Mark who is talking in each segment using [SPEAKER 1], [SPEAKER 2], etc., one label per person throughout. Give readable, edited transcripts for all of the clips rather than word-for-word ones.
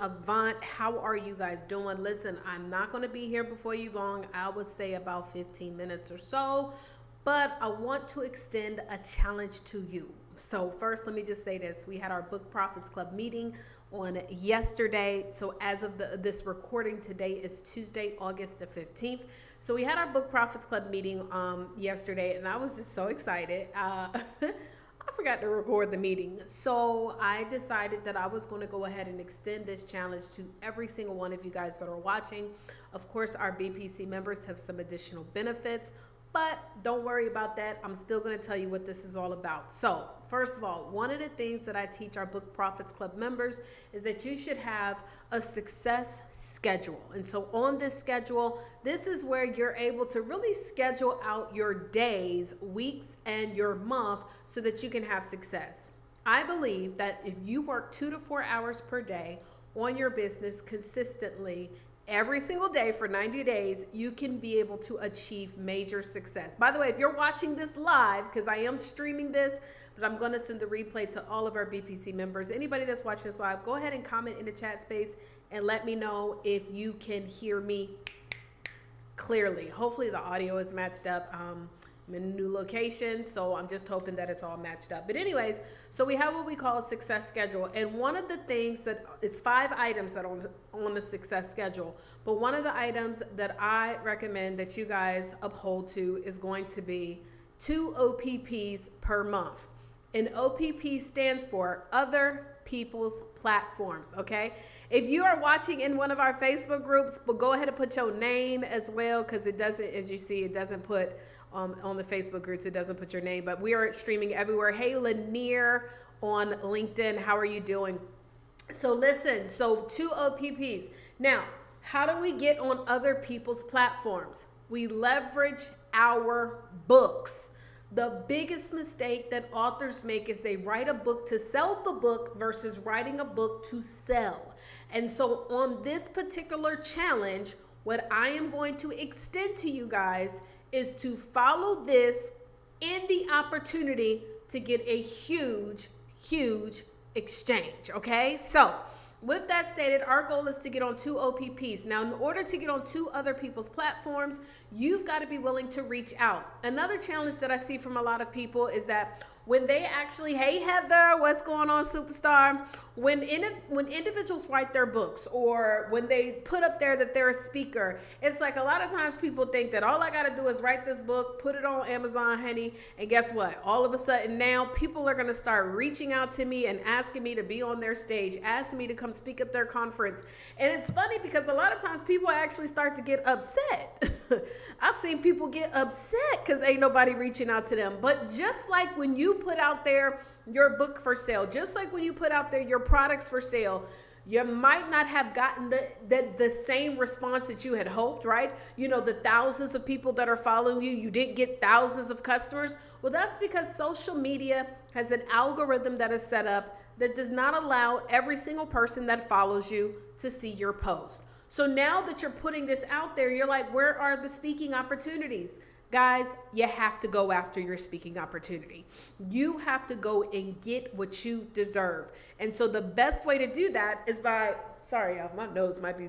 [SPEAKER 1] Avant. How are you guys doing? Listen, I'm not going to be here before you long. I would say about 15 minutes or so, but I want to extend a challenge to you. So first, let me just say this. We had our Book Profits Club meeting on yesterday. So as of this recording, today is Tuesday, August the 15th. So we had our Book Profits Club meeting yesterday, and I was just so excited. I forgot to record the meeting. So I decided that I was going to go ahead and extend this challenge to every single one of you guys that are watching. Of course, our BPC members have some additional benefits, but don't worry about that. I'm still going to tell you what this is all about. So first of all, one of the things that I teach our Book Profits Club members is that you should have a success schedule. And so on this schedule, this is where you're able to really schedule out your days, weeks, and your month so that you can have success. I believe that if you work 2 to 4 hours per day on your business consistently, every single day for 90 days, you can be able to achieve major success. By the way, if you're watching this live, because I am streaming this, but I'm going to send the replay to all of our BPC members. Anybody that's watching this live, go ahead and comment in the chat space and let me know if you can hear me clearly. Hopefully the audio is matched up. I'm in a new location, so I'm just hoping that it's all matched up. But anyways, so we have what we call a success schedule, and one of the things that it's 5 items that are on the success schedule, but one of the items that I recommend that you guys uphold to is going to be 2 OPPs per month. And OPP stands for other people's platforms. Okay, if you are watching in one of our Facebook groups, but go ahead and put your name as well, because it doesn't, as you see, it doesn't put on the Facebook groups, it doesn't put your name, but we are streaming everywhere. Hey, Lanier on LinkedIn, how are you doing? So listen, so 2 OPPs. Now, how do we get on other people's platforms? We leverage our books. The biggest mistake that authors make is they write a book to sell the book versus writing a book to sell. And so on this particular challenge, what I am going to extend to you guys is to follow this in the opportunity to get a huge, huge exchange, okay? So with that stated, our goal is to get on 2 OPPs. Now, in order to get on 2 other people's platforms, you've got to be willing to reach out. Another challenge that I see from a lot of people is that when they actually, hey Heather, what's going on, superstar? When individuals write their books or when they put up there that they're a speaker, it's like a lot of times people think that all I got to do is write this book, put it on Amazon, honey, and guess what? All of a sudden now people are going to start reaching out to me and asking me to be on their stage, asking me to come speak at their conference. And it's funny because a lot of times people actually start to get upset. I've seen people get upset because ain't nobody reaching out to them. But just like when you put out there your book for sale, just like when you put out there your products for sale, you might not have gotten the same response that you had hoped, right? You know, the thousands of people that are following you, you didn't get thousands of customers. Well, that's because social media has an algorithm that is set up that does not allow every single person that follows you to see your post. So now that you're putting this out there, you're like, where are the speaking opportunities? Guys, you have to go after your speaking opportunity. You have to go and get what you deserve. And so the best way to do that is by, sorry, y'all, my nose might be,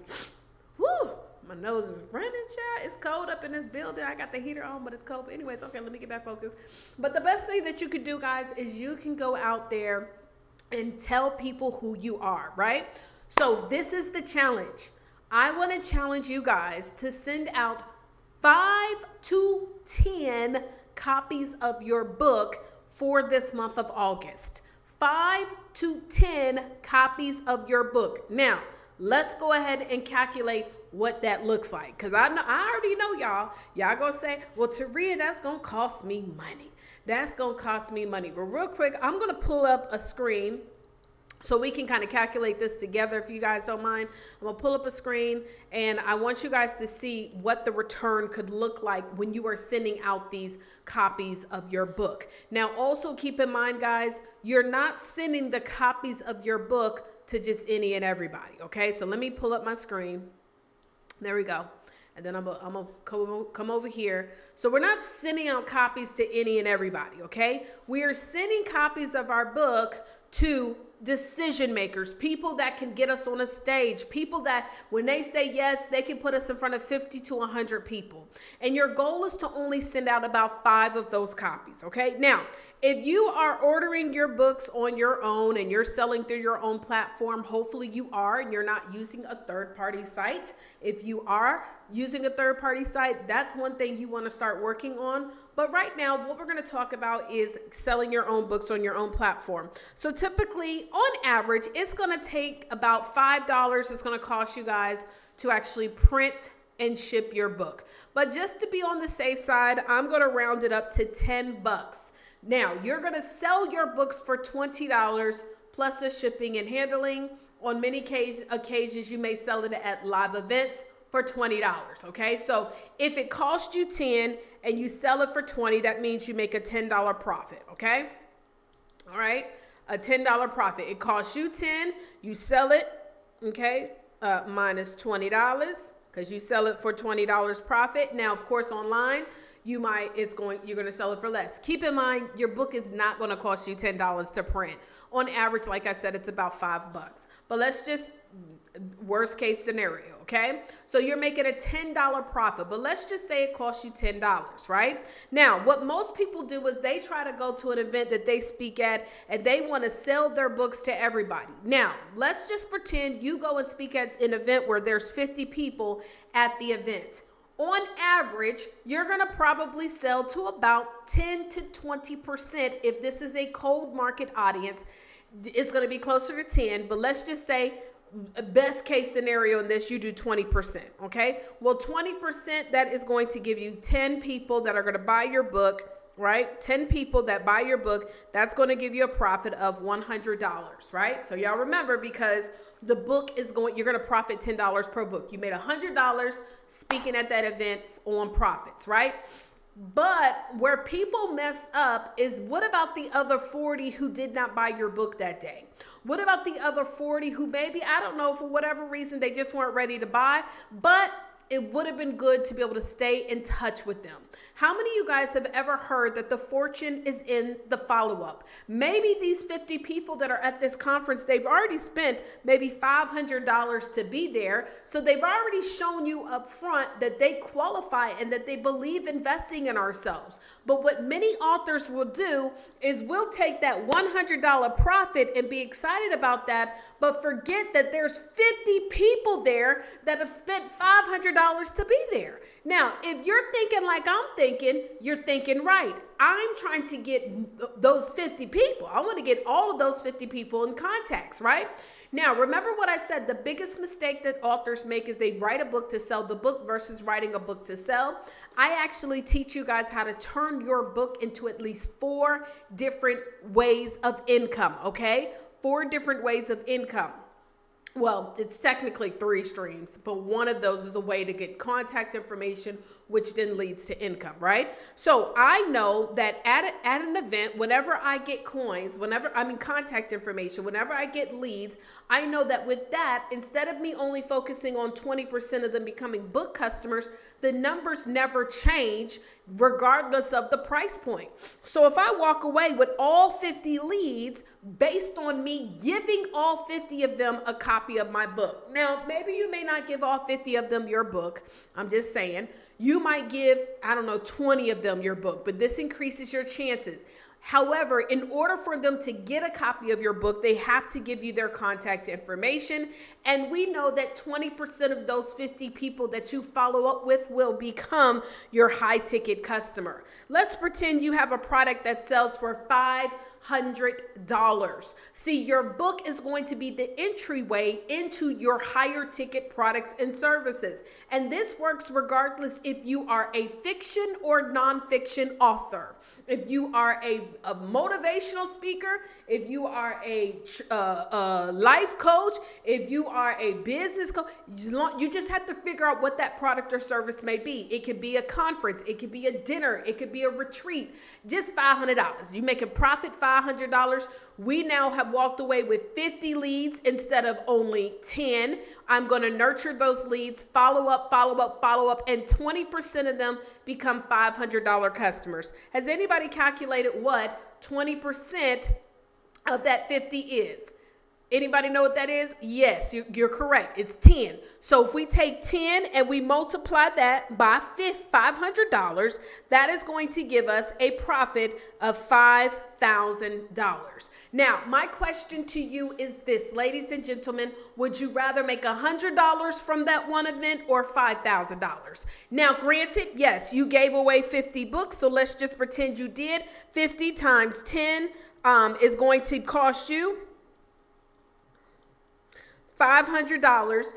[SPEAKER 1] whoo, my nose is running, child. It's cold up in this building. I got the heater on, but it's cold. But anyways, okay, let me get back focused. But the best thing that you could do, guys, is you can go out there and tell people who you are, right? So this is the challenge. I want to challenge you guys to send out 5 to 10 copies of your book for this month of August. 5 to 10 copies of your book. Now, let's go ahead and calculate what that looks like. Because I already know y'all gonna say, well, Taria, that's gonna cost me money. That's gonna cost me money. But real quick, I'm gonna pull up a screen so we can kind of calculate this together, if you guys don't mind. I'm gonna pull up a screen and I want you guys to see what the return could look like when you are sending out these copies of your book. Now, also keep in mind, guys, you're not sending the copies of your book to just any and everybody, okay? So let me pull up my screen. There we go. And then I'm gonna come over here. So we're not sending out copies to any and everybody, okay? We are sending copies of our book to decision makers, people that can get us on a stage, people that when they say yes, they can put us in front of 50 to 100 people. And your goal is to only send out about 5 of those copies, okay? Now, if you are ordering your books on your own and you're selling through your own platform, hopefully you are, and you're not using a third-party site. If you are using a third-party site, that's one thing you want to start working on. But right now, what we're going to talk about is selling your own books on your own platform. So typically, on average, it's going to take about $5. It's going to cost you guys to actually print and ship your book. But just to be on the safe side, I'm going to round it up to $10. Now, you're going to sell your books for $20 plus the shipping and handling. On many occasions, you may sell it at live events for $20, okay? So if it costs you $10 and you sell it for $20, that means you make a $10 profit, okay? All right, a $10 profit. It costs you $10, you sell it, okay, minus $20 because you sell it for $20 profit. Now, of course, online, you're going to sell it for less. Keep in mind, your book is not going to cost you $10 to print. On average, like I said, it's about $5. But let's just worst case scenario, okay? So you're making a $10 profit, but let's just say it costs you $10, right? Now, what most people do is they try to go to an event that they speak at and they want to sell their books to everybody. Now, let's just pretend you go and speak at an event where there's 50 people at the event. On average, you're going to probably sell to about 10 to 20%. If this is a cold market audience, it's going to be closer to 10, but let's just say best case scenario in this, you do 20%, okay? Well, 20%, that is going to give you 10 people that are going to buy your book, right? 10 people that buy your book, that's going to give you a profit of $100, right? So y'all remember, because the book is you're going to profit $10 per book. You made $100 speaking at that event on profits, right? But where people mess up is, what about the other 40 who did not buy your book that day? What about the other 40 who maybe, I don't know, for whatever reason, they just weren't ready to buy, but it would have been good to be able to stay in touch with them. How many of you guys have ever heard that the fortune is in the follow-up? Maybe these 50 people that are at this conference, they've already spent maybe $500 to be there. So they've already shown you up front that they qualify and that they believe investing in ourselves. But what many authors will do is we'll take that $100 profit and be excited about that, but forget that there's 50 people there that have spent $500 to be there. Now, if you're thinking like I'm thinking, you're thinking right. I'm trying to get those 50 people. I want to get all of those 50 people in contacts, right? Now, remember what I said, the biggest mistake that authors make is they write a book to sell the book versus writing a book to sell. I actually teach you guys how to turn your book into at least 4 different ways of income, okay? 4 different ways of income. Well, it's technically 3 streams, but one of those is a way to get contact information, which then leads to income, right? So I know that at an event, whenever I get coins, contact information, whenever I get leads, I know that with that, instead of me only focusing on 20% of them becoming book customers, the numbers never change regardless of the price point. So if I walk away with all 50 leads based on me giving all 50 of them a copy of my book. Now, maybe you may not give all 50 of them your book. I'm just saying. You might give, 20 of them your book, but this increases your chances. However, in order for them to get a copy of your book, they have to give you their contact information. And we know that 20% of those 50 people that you follow up with will become your high ticket customer. Let's pretend you have a product that sells for $500. See, your book is going to be the entryway into your higher ticket products and services. And this works regardless if you are a fiction or nonfiction author. If you are a motivational speaker, if you are a life coach, if you are a business coach, you just have to figure out what that product or service may be. It could be a conference, it could be a dinner, it could be a retreat, just $500. You make a profit $500. We now have walked away with 50 leads instead of only 10. I'm going to nurture those leads, follow up, and 20% of them become $500 customers. Has anybody calculated what 20% of that 50 is? Anybody know what that is? Yes, you're correct. It's 10. So if we take 10 and we multiply that by $500, that is going to give us a profit of $5,000. Now, my question to you is this, ladies and gentlemen, would you rather make $100 from that one event or $5,000? Now, granted, yes, you gave away 50 books, so let's just pretend you did. 50 times 10 is going to cost you $500,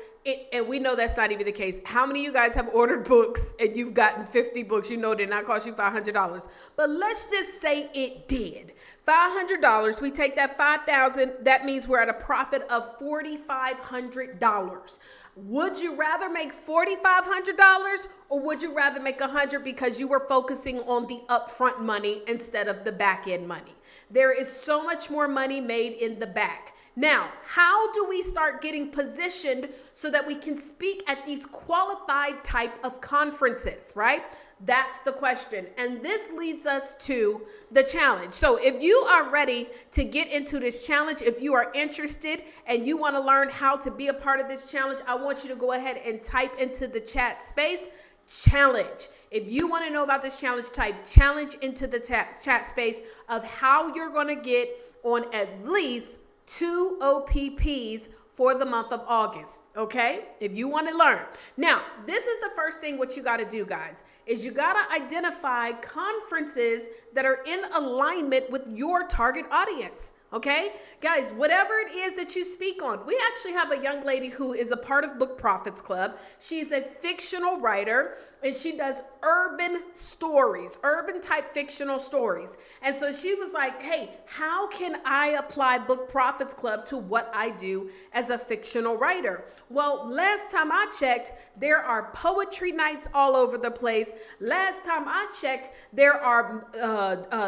[SPEAKER 1] and we know that's not even the case. How many of you guys have ordered books and you've gotten 50 books? You know it did not cost you $500. But let's just say it did. $500, we take that $5,000, that means we're at a profit of $4,500. Would you rather make $4,500 or would you rather make $100 because you were focusing on the upfront money instead of the back end money? There is so much more money made in the back. Now, how do we start getting positioned so that we can speak at these qualified type of conferences, right? That's the question. And this leads us to the challenge. So if you are ready to get into this challenge, if you are interested and you want to learn how to be a part of this challenge, I want you to go ahead and type into the chat space, challenge. If you want to know about this challenge, type challenge into the chat space of how you're going to get on at least 2 OPPs for the month of August, okay? If you want to learn. Now, this is the first thing what you got to do, guys, is you got to identify conferences that are in alignment with your target audience. Okay, guys, whatever it is that you speak on, we actually have a young lady who is a part of Book Profits Club. She's a fictional writer and she does urban stories, urban type fictional stories. And so she was like, hey, how can I apply Book Profits Club to what I do as a fictional writer? Well, last time I checked, there are poetry nights all over the place. Last time I checked, there are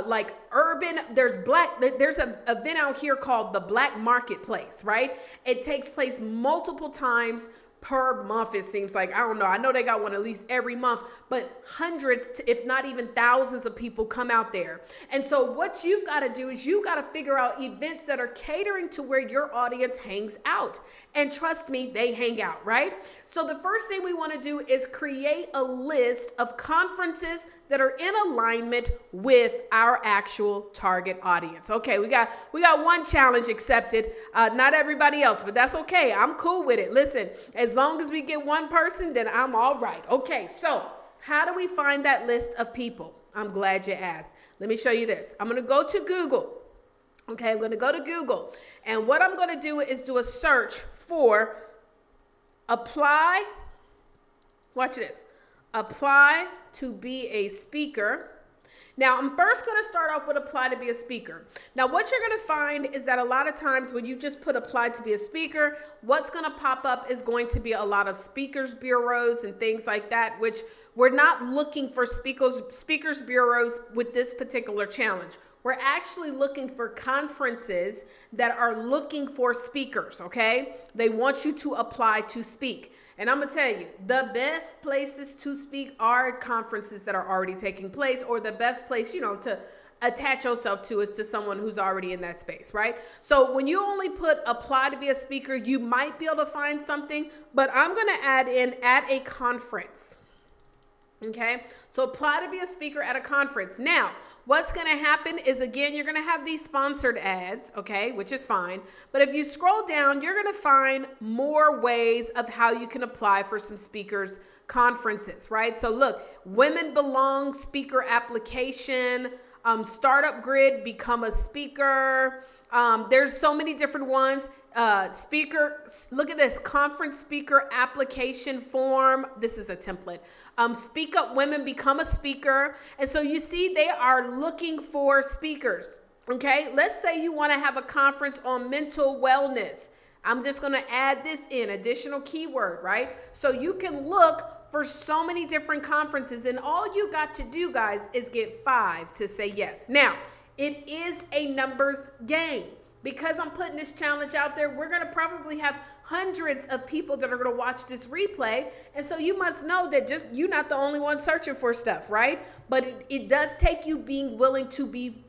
[SPEAKER 1] like urban, there's an event out here called the Black Marketplace, right? It takes place multiple times per month, it seems like. I don't know. I know they got one at least every month, but hundreds, if not even thousands of people come out there. And so what you've got to do is you've got to figure out events that are catering to where your audience hangs out. And trust me, they hang out, right? So the first thing we want to do is create a list of conferences that are in alignment with our actual target audience. Okay, we got one challenge accepted, not everybody else, but that's okay. I'm cool with it. Listen, as long as we get one person, then I'm all right. Okay, so how do we find that list of people? I'm glad you asked. Let me show you this. I'm going to go to Google. Okay, I'm going to go to Google. And what I'm going to do is do a search for apply. Watch this. Apply to be a speaker. Now, I'm first going to start off with apply to be a speaker. Now, what you're going to find is that a lot of times when you just put apply to be a speaker, what's going to pop up is going to be a lot of speakers bureaus and things like that, which we're not looking for speakers bureaus with this particular challenge. We're actually looking for conferences that are looking for speakers, okay? They want you to apply to speak. And I'm going to tell you, the best places to speak are conferences that are already taking place, or the best place, to attach yourself to is to someone who's already in that space, right? So when you only put apply to be a speaker, you might be able to find something, but I'm going to add in at a conference. Okay, so apply to be a speaker at a conference. Now, what's going to happen is, again, you're going to have these sponsored ads, okay, which is fine. But if you scroll down, you're going to find more ways of how you can apply for some speakers conferences, right? So look, Women Belong speaker application, Startup Grid, become a speaker. There's so many different ones. Look at this, conference speaker application form. This is a template. Speak Up Women, become a speaker. And so you see they are looking for speakers. Okay, let's say you want to have a conference on mental wellness. I'm just going to add this in, additional keyword, right? So you can look for so many different conferences, and all you got to do, guys, is get 5 to say yes. Now, it is a numbers game. Because I'm putting this challenge out there, we're going to probably have hundreds of people that are going to watch this replay. And so you must know that just you're not the only one searching for stuff, right? But it does take you being willing to be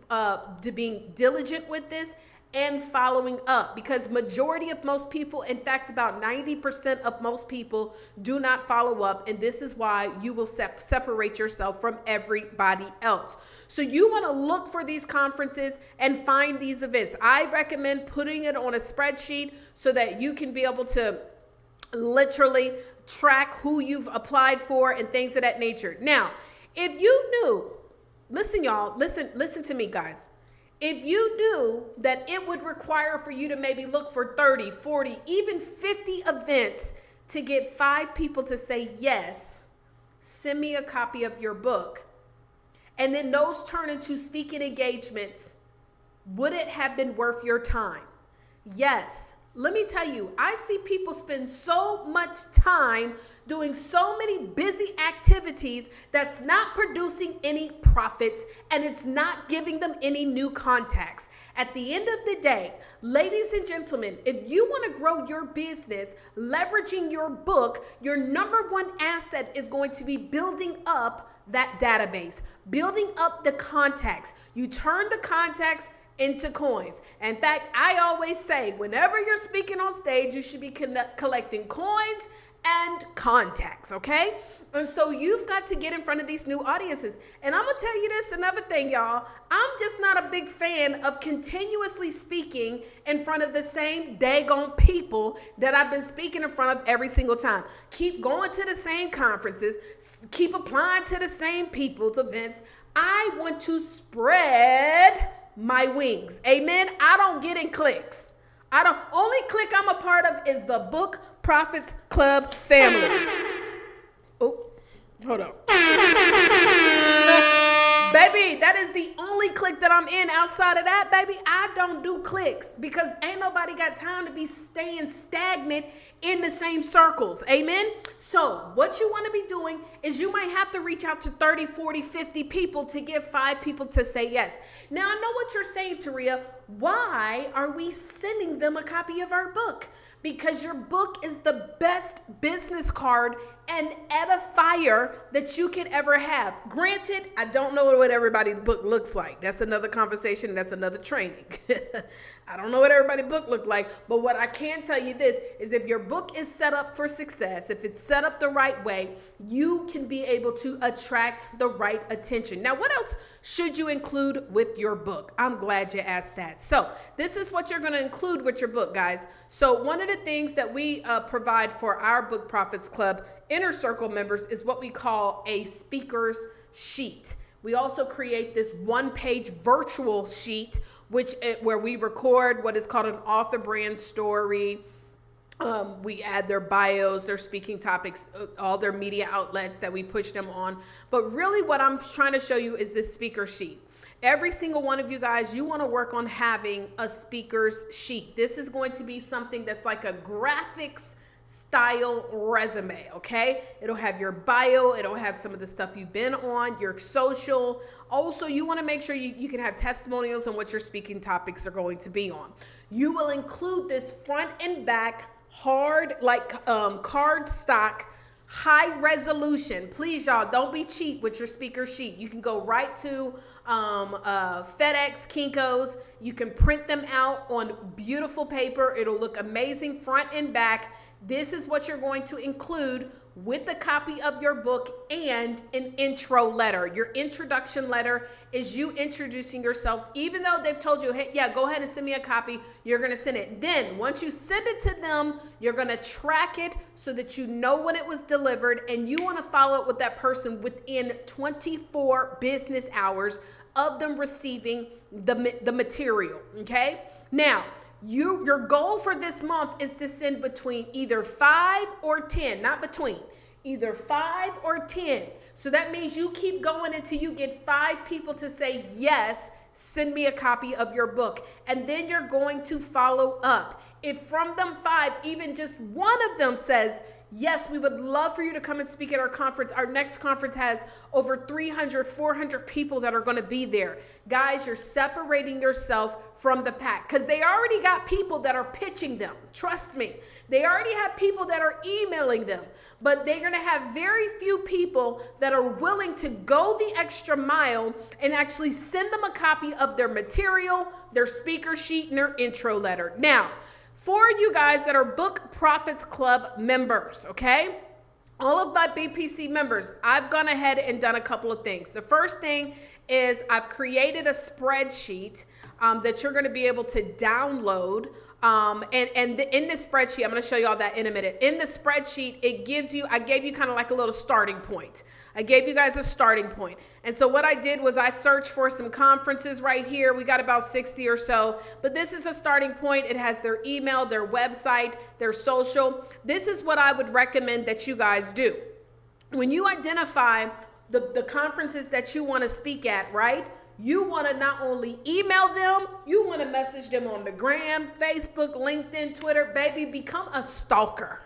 [SPEAKER 1] being diligent with this and following up, because majority of most people, in fact about 90% of most people, do not follow up, and this is why you will separate yourself from everybody else. So you want to look for these conferences and find these events. I recommend putting it on a spreadsheet so that you can be able to literally track who you've applied for and things of that nature. Now, if you knew, listen y'all, listen to me guys. If you knew that it would require for you to maybe look for 30, 40, even 50 events to get 5 people to say yes, send me a copy of your book, and then those turn into speaking engagements, would it have been worth your time? Yes. Let me tell you, I see people spend so much time doing so many busy activities that's not producing any profits, and it's not giving them any new contacts. At the end of the day, ladies and gentlemen, if you want to grow your business, leveraging your book, your number one asset is going to be building up that database, building up the contacts. You turn the contacts into coins. In fact, I always say, whenever you're speaking on stage, you should be collecting coins and contacts, okay? And so you've got to get in front of these new audiences. And I'm gonna tell you this, another thing, y'all. I'm just not a big fan of continuously speaking in front of the same daggone people that I've been speaking in front of every single time. Keep going to the same conferences, keep applying to the same people's events. I want to spread my wings. Amen. I don't get in cliques. Only clique I'm a part of is the Book Profits Club family. Oh, hold on. Baby, that is the only clique that I'm in. Outside of that, baby, I don't do cliques because ain't nobody got time to be staying stagnant in the same circles. Amen. So what you want to be doing is you might have to reach out to 30, 40, 50 people to get 5 people to say yes. Now, I know what you're saying, Taria. Why are we sending them a copy of our book? Because your book is the best business card and edifier that you could ever have. Granted, I don't know what everybody's book looks like. That's another conversation. That's another training. I don't know what everybody's book look like, but what I can tell you this is if your book is set up for success, if it's set up the right way, you can be able to attract the right attention. Now, what else should you include with your book? I'm glad you asked that. So this is what you're going to include with your book, guys. So one of the things that we provide for our Book Profits Club Inner Circle members is what we call a speaker's sheet. We also create this one-page virtual sheet, where we record what is called an author brand story. We add their bios, their speaking topics, all their media outlets that we push them on. But really what I'm trying to show you is this speaker sheet. Every single one of you guys, you want to work on having a speaker's sheet. This is going to be something that's like a graphics style resume, okay? It'll have your bio, it'll have some of the stuff you've been on, your social. Also, you want to make sure you can have testimonials on what your speaking topics are going to be on. You will include this front and back hard, like card stock, high resolution. Please, y'all, don't be cheap with your speaker sheet. You can go right to FedEx, Kinko's. You can print them out on beautiful paper. It'll look amazing front and back. This is what you're going to include with the copy of your book and an intro letter. Your introduction letter is you introducing yourself. Even though they've told you, hey, yeah, go ahead and send me a copy, you're going to send it. Then once you send it to them, you're going to track it so that you know when it was delivered, and you want to follow up with that person within 24 business hours of them receiving the material, okay? Now, your goal for this month is to send between either 5 or 10, not between, either 5 or 10. So that means you keep going until you get 5 people to say, yes, send me a copy of your book. And then you're going to follow up. If from them 5, even just one of them says, Yes, we would love for you to come and speak at our conference. Our next conference has over 300, 400 people that are going to be there. Guys, you're separating yourself from the pack because they already got people that are pitching them. Trust me. They already have people that are emailing them, but they're going to have very few people that are willing to go the extra mile and actually send them a copy of their material, their speaker sheet, and their intro letter. Now, for you guys that are Book Profits Club members, okay? All of my BPC members, I've gone ahead and done a couple of things. The first thing is I've created a spreadsheet that you're going to be able to download. In this spreadsheet, I'm going to show you all that in a minute. In the spreadsheet, it gives you, I gave you kind of like a little starting point. I gave you guys a starting point. And so what I did was I searched for some conferences right here. We got about 60 or so, but this is a starting point. It has their email, their website, their social. This is what I would recommend that you guys do. When you identify the conferences that you want to speak at, right? You want to not only email them, you want to message them on the gram, Facebook, LinkedIn, Twitter. Baby, become a stalker.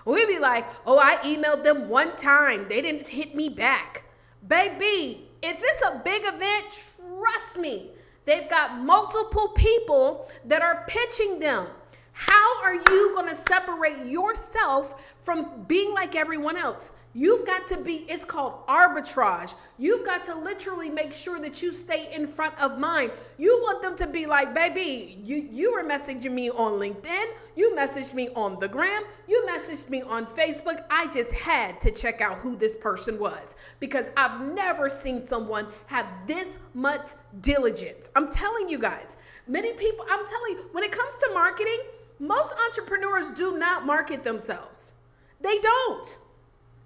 [SPEAKER 1] We'd be like, oh, I emailed them one time. They didn't hit me back. Baby, if it's a big event, trust me, they've got multiple people that are pitching them. How are you going to separate yourself from being like everyone else? You've got to be, it's called arbitrage. You've got to literally make sure that you stay in front of mind. You want them to be like, baby, you were messaging me on LinkedIn. You messaged me on the gram. You messaged me on Facebook. I just had to check out who this person was because I've never seen someone have this much diligence. I'm telling you guys, many people, I'm telling you, when it comes to marketing, most entrepreneurs do not market themselves. They don't.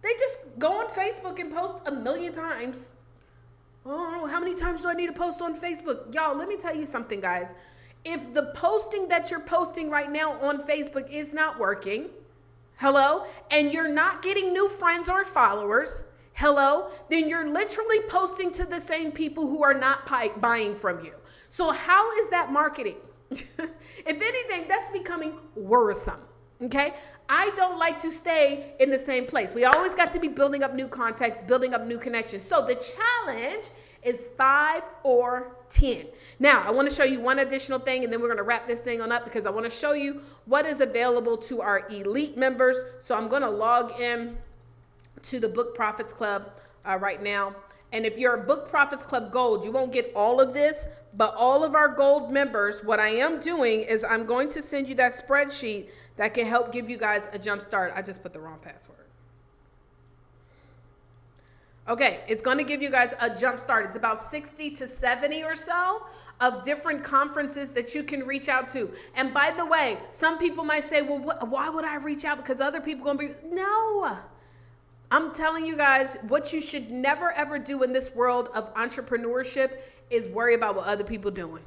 [SPEAKER 1] They just go on Facebook and post a million times. Oh, how many times do I need to post on Facebook? Y'all, let me tell you something, guys. If the posting that you're posting right now on Facebook is not working, hello, and you're not getting new friends or followers, hello, then you're literally posting to the same people who are not buying from you. So how is that marketing? If anything, that's becoming worrisome. Okay, I don't like to stay in the same place. We always got to be building up new contacts, building up new connections. So the challenge is 5 or 10. Now, I want to show you one additional thing, and then we're going to wrap this thing on up because I want to show you what is available to our elite members. So I'm going to log in to the Book Profits Club right now. And if you're a Book Profits Club Gold, you won't get all of this, but all of our gold members, what I am doing is I'm going to send you that spreadsheet that can help give you guys a jump start. I just put the wrong password. Okay, it's going to give you guys a jump start. It's about 60 to 70 or so of different conferences that you can reach out to. And by the way, some people might say, well, why would I reach out? Because other people are going to be, no. I'm telling you guys, what you should never ever do in this world of entrepreneurship is worry about what other people are doing.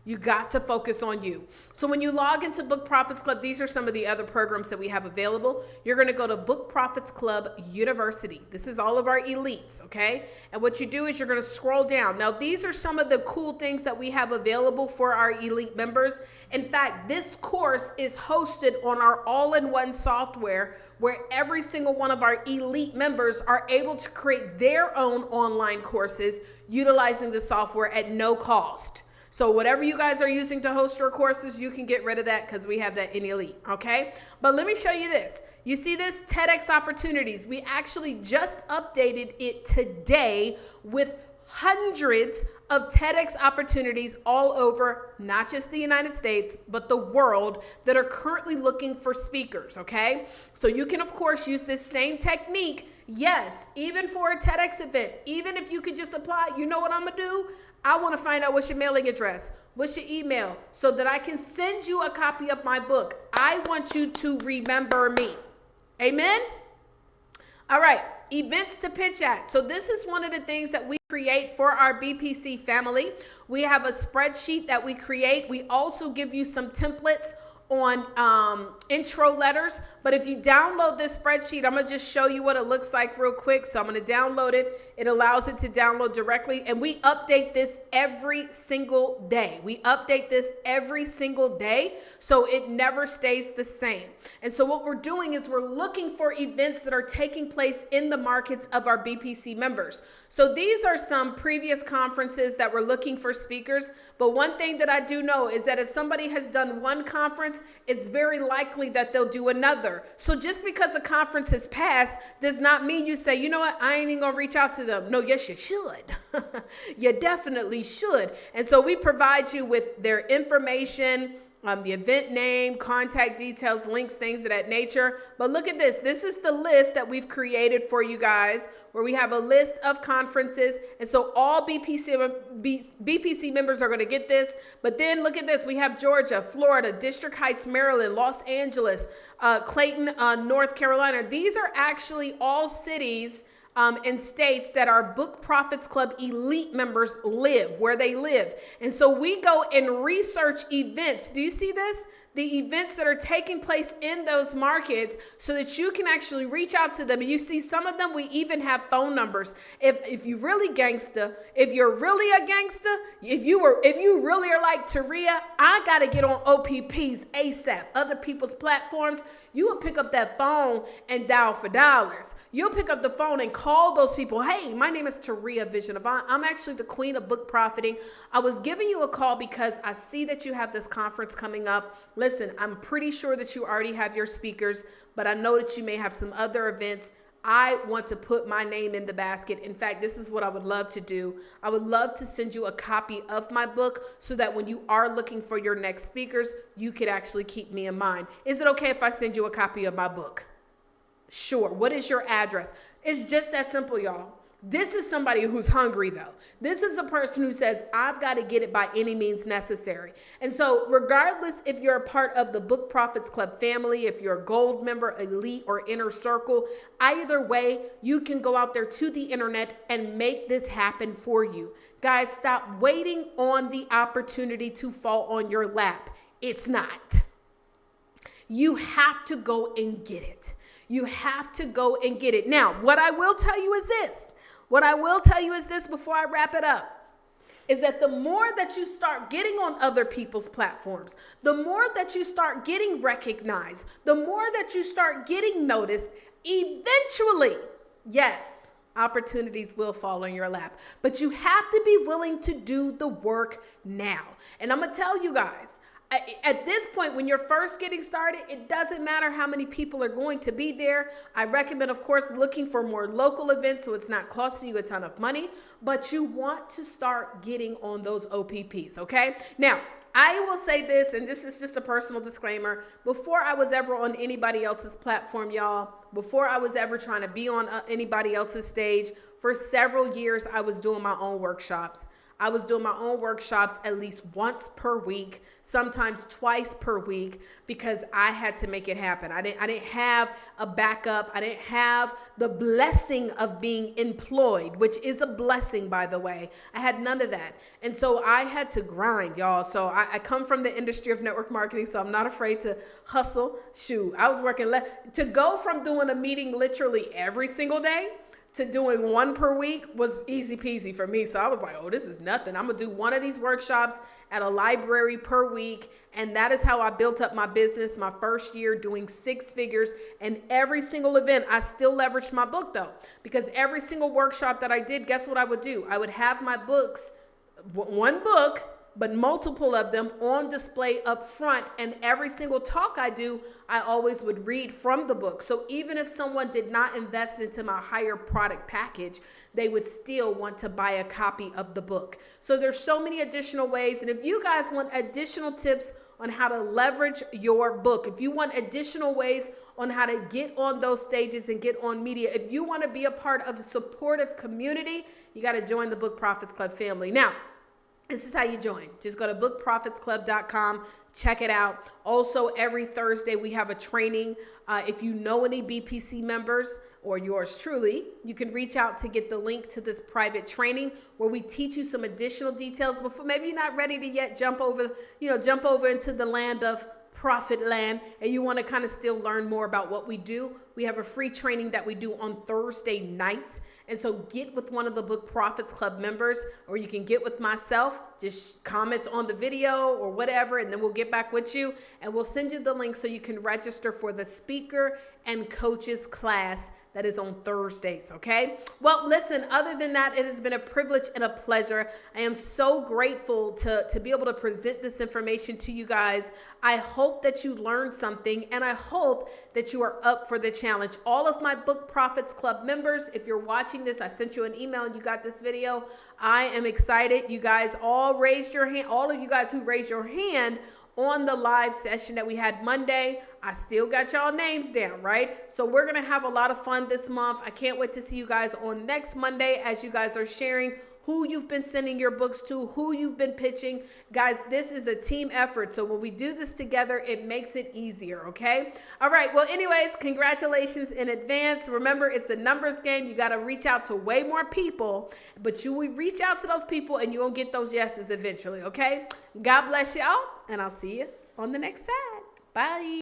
[SPEAKER 1] You got to focus on you. So when you log into Book Profits Club, these are some of the other programs that we have available. You're going to go to Book Profits Club University. This is all of our elites, okay? And what you do is you're going to scroll down. Now, these are some of the cool things that we have available for our elite members. In fact, this course is hosted on our all-in-one software where every single one of our elite members are able to create their own online courses utilizing the software at no cost. So whatever you guys are using to host your courses, you can get rid of that because we have that in Elite, okay? But let me show you this. You see this TEDx opportunities? We actually just updated it today with hundreds of TEDx opportunities all over, not just the United States, but the world that are currently looking for speakers, okay? So you can, of course, use this same technique. Yes, even for a TEDx event, even if you could just apply, you know what I'm gonna do? I want to find out what's your mailing address, what's your email, so that I can send you a copy of my book. I want you to remember me. Amen? All right, events to pitch at. So this is one of the things that we create for our BPC family. We have a spreadsheet that we create. We also give you some templates on intro letters. But if you download this spreadsheet, I'm gonna just show you what it looks like real quick. So I'm gonna download it. It allows it to download directly, and we update this every single day. We update this every single day, so it never stays the same. And so what we're doing is we're looking for events that are taking place in the markets of our BPC members. So these are some previous conferences that we're looking for speakers. But one thing that I do know is that if somebody has done one conference, it's very likely that they'll do another. So just because a conference has passed does not mean you say, you know what, I ain't even gonna reach out to them. No, yes, you should. You definitely should. And so we provide you with their information, the event name, contact details, links, things of that nature. But look at this. This is the list that we've created for you guys, where we have a list of conferences. And so all BPC members are going to get this. But then look at this. We have Georgia, Florida, District Heights, Maryland, Los Angeles, Clayton, North Carolina. These are actually all cities in states that our Book Profits Club elite members live, where they live. And so we go and research events. Do you see this? The events that are taking place in those markets, so that you can actually reach out to them. And you see some of them, we even have phone numbers. If you really gangster, if you're really a gangster, if you really are like Taria, I got to get on OPPs ASAP, other people's platforms. You will pick up that phone and dial for dollars. You'll pick up the phone and call those people. Hey, my name is Taria Vision Avant. I'm actually the queen of book profiting. I was giving you a call because I see that you have this conference coming up. Listen, I'm pretty sure that you already have your speakers, but I know that you may have some other events. I want to put my name in the basket. In fact, this is what I would love to do. I would love to send you a copy of my book so that when you are looking for your next speakers, you could actually keep me in mind. Is it okay if I send you a copy of my book? Sure. What is your address? It's just that simple, y'all. This is somebody who's hungry, though. This is a person who says, I've got to get it by any means necessary. And so regardless if you're a part of the Book Profits Club family, if you're a gold member, elite, or inner circle, either way, you can go out there to the internet and make this happen for you. Guys, stop waiting on the opportunity to fall on your lap. It's not. You have to go and get it. You have to go and get it. Now, what I will tell you is this. What I will tell you is this before I wrap it up, is that the more that you start getting on other people's platforms, the more that you start getting recognized, the more that you start getting noticed, eventually, yes, opportunities will fall on your lap. But you have to be willing to do the work now. And I'm going to tell you guys, at this point, when you're first getting started, it doesn't matter how many people are going to be there. I recommend, of course, looking for more local events so it's not costing you a ton of money, but you want to start getting on those OPPs, okay? Now, I will say this, and this is just a personal disclaimer. Before I was ever on anybody else's platform, y'all, before I was ever trying to be on anybody else's stage, for several years, I was doing my own workshops. I was doing my own workshops at least once per week, sometimes twice per week, because I had to make it happen. I didn't have a backup. I didn't have the blessing of being employed, which is a blessing, by the way. I had none of that. And so I had to grind, y'all. So I come from the industry of network marketing, so I'm not afraid to hustle. Shoot, I was working to go from doing a meeting literally every single day to doing one per week was easy peasy for me. So I was like, oh, this is nothing. I'm going to do one of these workshops at a library per week. And that is how I built up my business my first year, doing 6 figures. And every single event, I still leveraged my book though, because every single workshop that I did, guess what I would do? I would have my books, one book, but multiple of them on display up front. And every single talk I do, I always would read from the book. So even if someone did not invest into my higher product package, they would still want to buy a copy of the book. So there's so many additional ways. And if you guys want additional tips on how to leverage your book, if you want additional ways on how to get on those stages and get on media, if you want to be a part of a supportive community, you got to join the Book Profits Club family. Now, this is how you join. Just go to bookprofitsclub.com. Check it out. Also, every Thursday, we have a training. If you know any BPC members or yours truly, you can reach out to get the link to this private training where we teach you some additional details before maybe you're not ready to yet jump over into the land of profit land and you want to kind of still learn more about what we do, we have a free training that we do on Thursday nights. And so get with one of the Book Profits Club members, or you can get with myself. Just comment on the video or whatever, and then we'll get back with you and we'll send you the link so you can register for the speaker and coaches class that is on Thursdays, okay? Well, listen, other than that, it has been a privilege and a pleasure. I am so grateful to be able to present this information to you guys. I hope that you learned something, and I hope that you are up for the challenge. All of my Book Profits Club members, if you're watching this, I sent you an email and you got this video. I am excited. You guys all raised your hand. All of you guys who raised your hand on the live session that we had Monday, I still got y'all names down, right? So we're going to have a lot of fun this month. I can't wait to see you guys on next Monday as you guys are sharing who you've been sending your books to, who you've been pitching. Guys, this is a team effort. So when we do this together, it makes it easier, okay? All right. Well, anyways, congratulations in advance. Remember, it's a numbers game. You got to reach out to way more people, but you will reach out to those people and you will get those yeses eventually, okay? God bless y'all, and I'll see you on the next side. Bye.